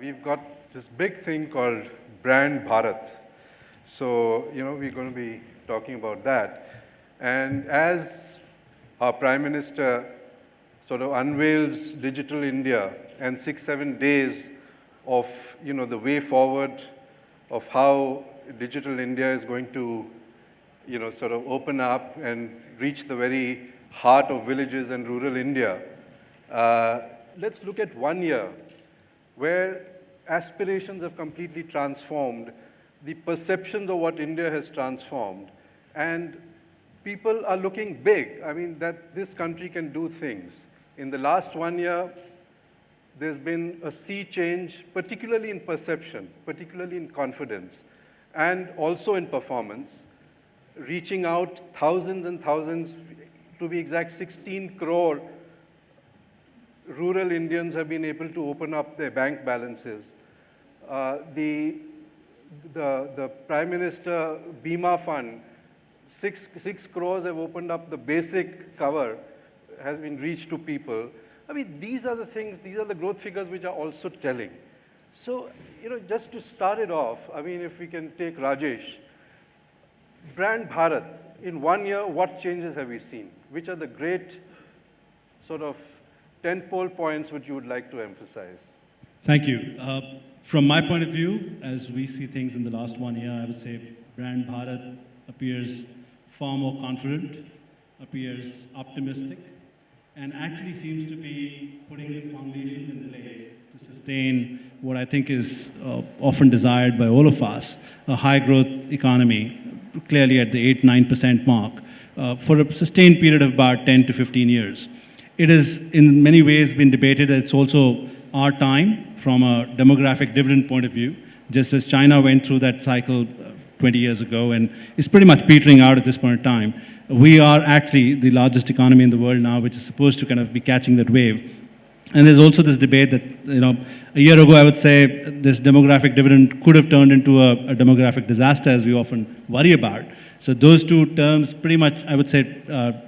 We've got this big thing called Brand Bharat. So, we're going to be talking about that. And as our Prime Minister sort of unveils Digital India and 6-7 days of, the way forward of how Digital India is going to, sort of open up and reach the very heart of villages and rural India, let's look at 1 year where aspirations have completely transformed, the perceptions of what India has transformed, and people are looking big. I mean, that this country can do things. In the last 1 year, there's been a sea change, particularly in perception, particularly in confidence, and also in performance, reaching out thousands and thousands, to be exact, 16 crore rural Indians have been able to open up their bank balances. The Prime Minister Bima Fund, 6 crores have opened up the basic cover, has been reached to people. I mean, these are the things, these are the growth figures which are also telling. So, just to start it off, I mean, if we can take Rajesh, Brand Bharat, in 1 year, what changes have we seen? Which are the great sort of tentpole points which you would like to emphasize? Thank you. From my point of view, as we see things in the last 1 year, I would say Brand Bharat appears far more confident, appears optimistic, and actually seems to be putting the foundations in place to sustain what I think is often desired by all of us, a high-growth economy, clearly at the 8-9% mark, for a sustained period of about 10 to 15 years. It has, in many ways, been debated that it's also our time from a demographic dividend point of view, just as China went through that cycle 20 years ago and is pretty much petering out at this point in time. We are actually the largest economy in the world now, which is supposed to kind of be catching that wave. And there's also this debate that, a year ago, I would say this demographic dividend could have turned into a demographic disaster, as we often worry about. So those two terms pretty much, I would say,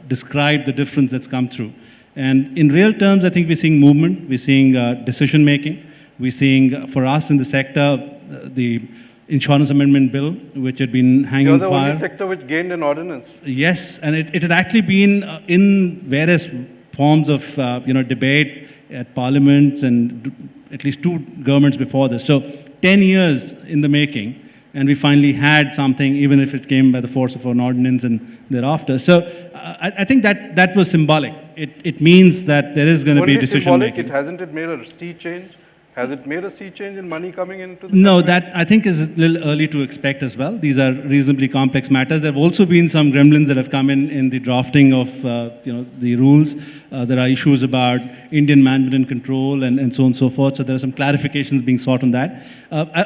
describe the difference that's come through. And in real terms, I think we're seeing movement, we're seeing decision-making, we're seeing, for us in the sector, the insurance amendment bill, which had been hanging fire. You're the only sector which gained an ordinance. Yes, and it had actually been in various forms of, debate at parliaments and at least two governments before this. So 10 years in the making, and we finally had something, even if it came by the force of an ordinance and thereafter. So I think that was symbolic. It means that there is going to be decision making. Hasn't it made a sea change? Has it made a sea change in money coming into the No, country? that I think is a little early to expect as well. These are reasonably complex matters. There have also been some gremlins that have come in the drafting of the rules. There are issues about Indian management and control and so on and so forth. So there are some clarifications being sought on that.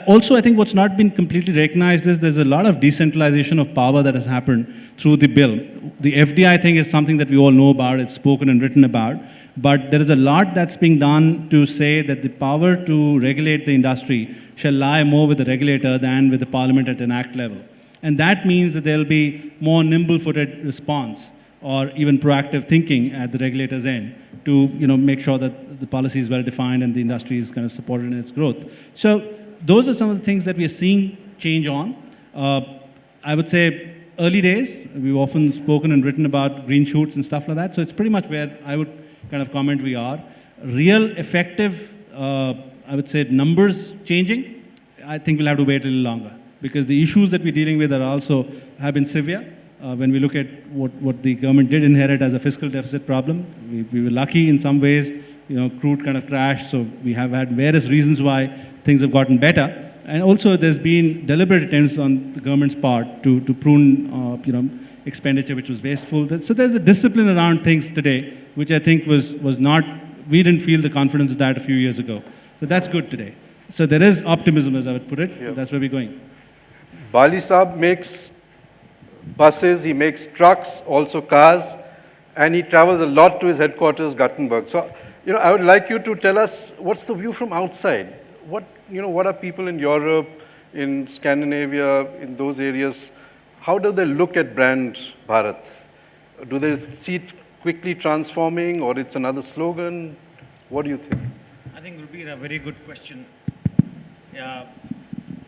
Also, I think what's not been completely recognized is there's a lot of decentralization of power that has happened through the bill. The FDI thing is something that we all know about. It's spoken and written about. But there is a lot that's being done to say that the power to regulate the industry shall lie more with the regulator than with the parliament at an act level. And that means that there will be more nimble-footed response or even proactive thinking at the regulator's end to make sure that the policy is well defined and the industry is kind of supported in its growth. So those are some of the things that we are seeing change on. I would say early days, we've often spoken and written about green shoots and stuff like that. So it's pretty much where I would kind of comment we are. Real effective, I would say, numbers changing, I think we'll have to wait a little longer because the issues that we're dealing with have been severe. When we look at what the government did inherit as a fiscal deficit problem, we were lucky in some ways, crude kind of crashed, so we have had various reasons why things have gotten better. And also there's been deliberate attempts on the government's part to prune, expenditure which was wasteful. So there's a discipline around things today, which I think was not, we didn't feel the confidence of that a few years ago. So that's good today. So there is optimism, as I would put it. Yeah. That's where we're going. Bali Saab makes buses, he makes trucks, also cars, and he travels a lot to his headquarters, Gothenburg. So, I would like you to tell us what's the view from outside. What are people in Europe, in Scandinavia, in those areas? How do they look at Brand Bharat? Do they see it quickly transforming, or it's another slogan? What do you think? I think it would be a very good question. Yeah,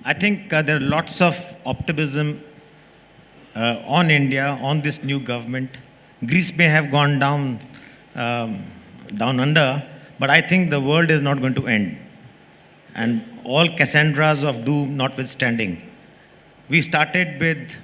I think there are lots of optimism on India, on this new government. Greece may have gone um, down under, but I think the world is not going to end. And all Cassandras of doom notwithstanding, we started with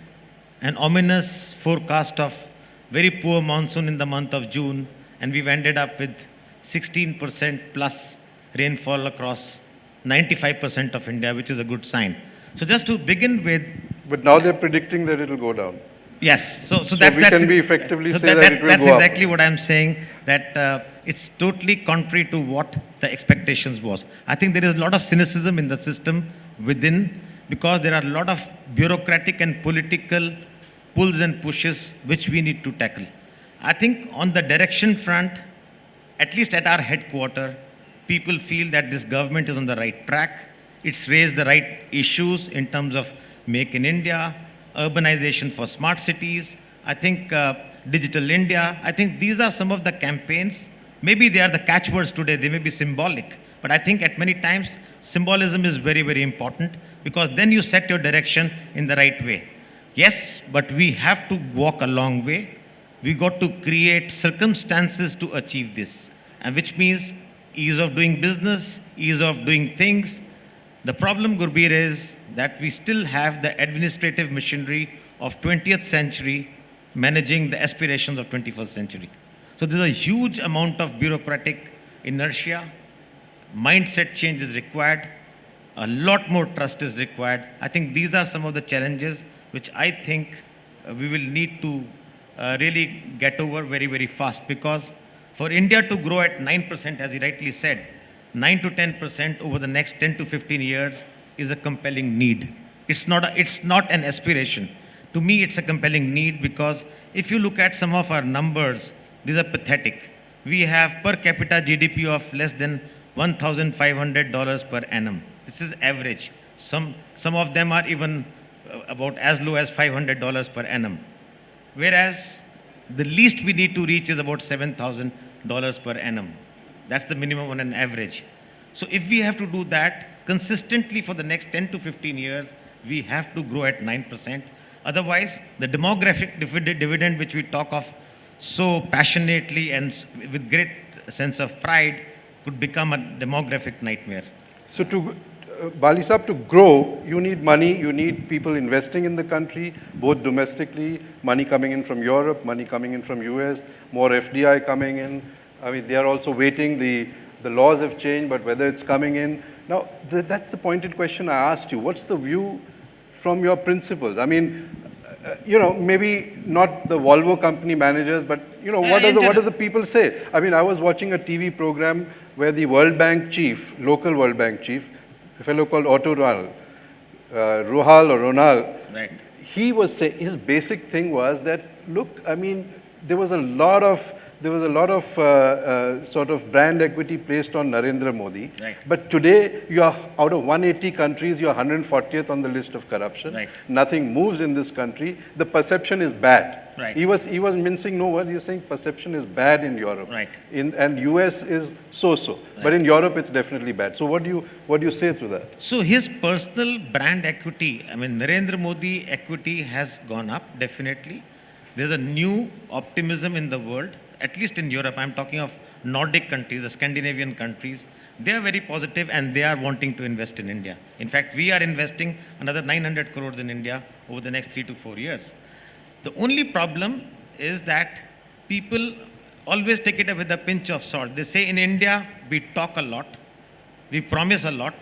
an ominous forecast of very poor monsoon in the month of June, and we've ended up with 16% plus rainfall across 95% of India, which is a good sign. So just to begin with, But now they're predicting that it'll go down. yes, so So that's we can be effectively so say that it will that's go up. exactly what I'm saying. That it's totally contrary to what the expectations was. I think there is a lot of cynicism in the system within because there are a lot of bureaucratic and political pulls and pushes which we need to tackle. I think on the direction front, at least at our headquarter, people feel that this government is on the right track. It's raised the right issues in terms of Make in India, urbanization for smart cities, I think Digital India. I think these are some of the campaigns. Maybe they are the catchwords today, they may be symbolic, but I think at many times symbolism is very, very important because then you set your direction in the right way. Yes, but we have to walk a long way. We got to create circumstances to achieve this, and which means ease of doing business, ease of doing things. The problem, Gurbir, is that we still have the administrative machinery of 20th century managing the aspirations of 21st century. So there's a huge amount of bureaucratic inertia. Mindset change is required. A lot more trust is required. I think these are some of the challenges which I think we will need to really get over very, very fast because for India to grow at 9%, as he rightly said, 9 to 10% over the next 10 to 15 years is a compelling need. It's not an aspiration. To me, it's a compelling need because if you look at some of our numbers, these are pathetic. We have per capita GDP of less than $1,500 per annum. This is average. Some of them are even about as low as $500 per annum. Whereas the least we need to reach is about $7,000 per annum. That's the minimum on an average. So if we have to do that consistently for the next 10 to 15 years, we have to grow at 9%. Otherwise, the demographic dividend which we talk of so passionately and with great sense of pride could become a demographic nightmare. So Bali Sahab, to grow, you need money, you need people investing in the country, both domestically, money coming in from Europe, money coming in from US, more FDI coming in. I mean, they are also waiting. The laws have changed, but whether it's coming in. Now, that's the pointed question I asked you. What's the view from your principals? I mean, maybe not the Volvo company managers, but, what do the people say? I mean, I was watching a TV program where the World Bank chief, local World Bank chief, a fellow called Otto Rohal or Ronal, right. He was saying, his basic thing was that, look, I mean, there was a lot of sort of brand equity placed on Narendra Modi. Right. But today, you are out of 180 countries, you are 140th on the list of corruption. Right. Nothing moves in this country. The perception is bad. Right. He was mincing no words. He was saying perception is bad in Europe. Right. And US is so-so. Right. But in Europe, it's definitely bad. So what do you say to that? So his personal brand equity, I mean, Narendra Modi equity has gone up, definitely. There's a new optimism in the world, at least in Europe. I'm talking of Nordic countries, the Scandinavian countries. They are very positive and they are wanting to invest in India. In fact, we are investing another 900 crores in India over the next 3 to 4 years. The only problem is that people always take it with a pinch of salt. They say in India, we talk a lot, we promise a lot,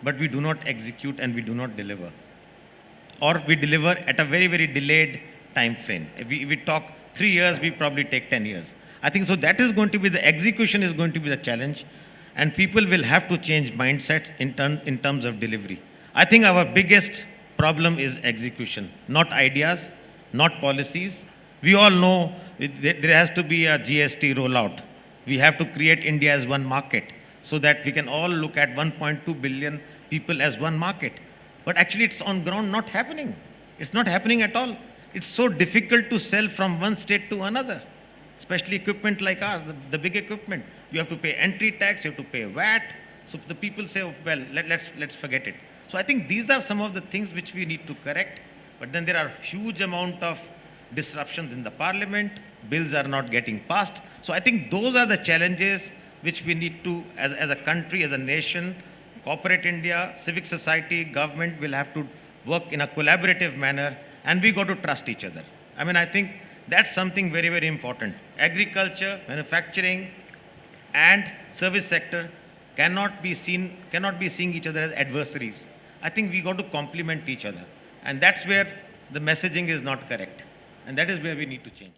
but we do not execute and we do not deliver. Or we deliver at a very, very delayed time frame. If we talk 3 years, we probably take 10 years. I think so that is going to be the execution is going to be the challenge, and people will have to change mindsets in terms of delivery. I think our biggest problem is execution, not ideas, not policies. We all know there has to be a GST rollout. We have to create India as one market so that we can all look at 1.2 billion people as one market. But actually it's on ground not happening. It's not happening at all. It's so difficult to sell from one state to another, especially equipment like ours, the big equipment. You have to pay entry tax, you have to pay VAT, So the people say, oh, well, let's forget it. So I think these are some of the things which we need to correct. But then there are huge amount of disruptions in the parliament. Bills are not getting passed. So I think those are the challenges which we need to, as a country, as a nation, corporate India, civic society, government will have to work in a collaborative manner, and we got to trust each other. I mean, I think that's something very, very important. Agriculture, manufacturing, and service sector cannot be seeing each other as adversaries. I think we got to complement each other. And that's where the messaging is not correct. And that is where we need to change.